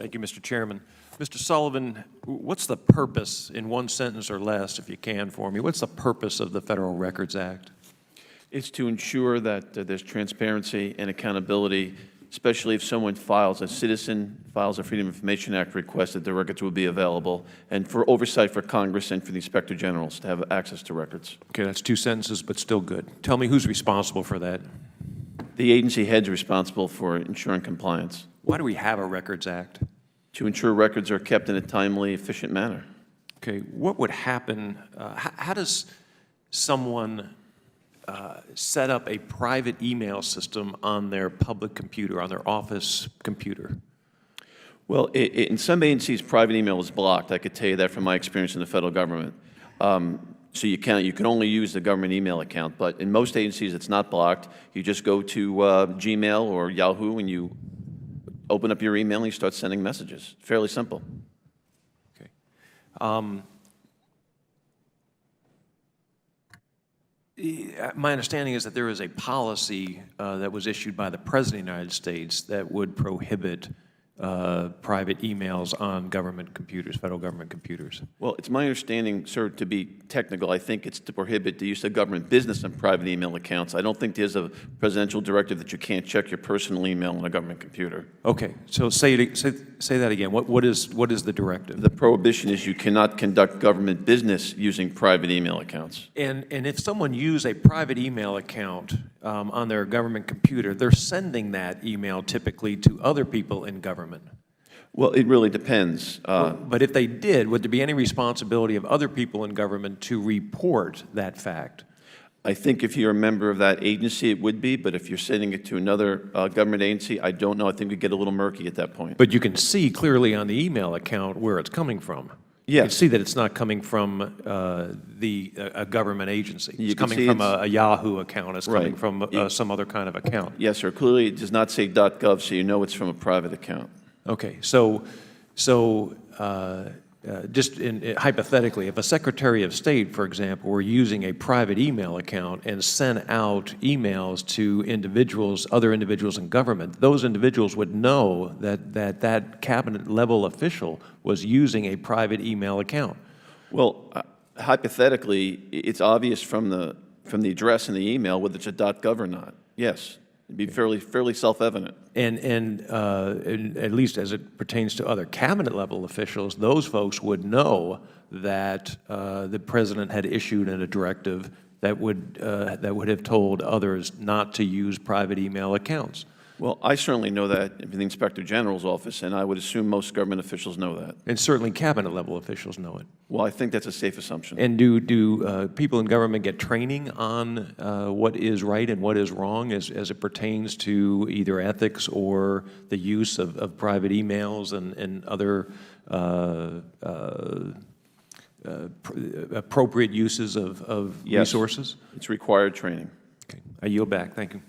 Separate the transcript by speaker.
Speaker 1: Thank you, Mr. Chairman. Mr. Sullivan, what's the purpose, in one sentence or less, if you can for me, what's the purpose of the Federal Records Act?
Speaker 2: It's to ensure that there's transparency and accountability, especially if someone files, a citizen files a Freedom of Information Act request, that the records will be available, and for oversight for Congress and for the Inspector Generals to have access to records.
Speaker 1: Okay, that's two sentences, but still good. Tell me who's responsible for that.
Speaker 2: The agency head's responsible for ensuring compliance.
Speaker 1: Why do we have a Records Act?
Speaker 2: To ensure records are kept in a timely, efficient manner.
Speaker 1: Okay, what would happen, how does someone set up a private email system on their public computer, on their office computer?
Speaker 2: Well, in some agencies, private email is blocked. I could tell you that from my experience in the federal government. So you can only use the government email account, but in most agencies it's not blocked. You just go to Gmail or Yahoo and you open up your email and you start sending messages. Fairly simple.
Speaker 1: Okay. My understanding is that there is a policy that was issued by the President of the United States that would prohibit private emails on government computers, federal government computers.
Speaker 2: Well, it's my understanding, sir, to be technical, I think it's to prohibit the use of government business and private email accounts. I don't think there's a presidential directive that you can't check your personal email on a government computer.
Speaker 1: Okay, so say that again. What is the directive?
Speaker 2: The prohibition is you cannot conduct government business using private email accounts.
Speaker 1: And if someone used a private email account on their government computer, they're sending that email typically to other people in government.
Speaker 2: Well, it really depends.
Speaker 1: But if they did, would there be any responsibility of other people in government to report that fact?
Speaker 2: I think if you're a member of that agency, it would be, but if you're sending it to another government agency, I don't know. I think we get a little murky at that point.
Speaker 1: But you can see clearly on the email account where it's coming from.
Speaker 2: Yes.
Speaker 1: You can see that it's not coming from a government agency. It's coming from a Yahoo account. It's coming from some other kind of account.
Speaker 2: Yes, sir. Clearly, it does not say .gov, so you know it's from a private account.
Speaker 1: Okay, so just hypothetically, if a Secretary of State, for example, were using a private email account and sent out emails to individuals, other individuals in government, those individuals would know that cabinet-level official was using a private email account.
Speaker 2: Well, hypothetically, it's obvious from the address in the email whether it's a .gov or not. Yes. It'd be fairly self-evident.
Speaker 1: And at least as it pertains to other cabinet-level officials, those folks would know that the President had issued a directive that would have told others not to use private email accounts.
Speaker 2: Well, I certainly know that in the Inspector General's office, and I would assume most government officials know that.
Speaker 1: And certainly cabinet-level officials know it.
Speaker 2: Well, I think that's a safe assumption.
Speaker 1: And do people in government get training on what is right and what is wrong as it pertains to either ethics or the use of private emails and other appropriate uses of resources?
Speaker 2: It's required training.
Speaker 1: Okay. I yield back. Thank you.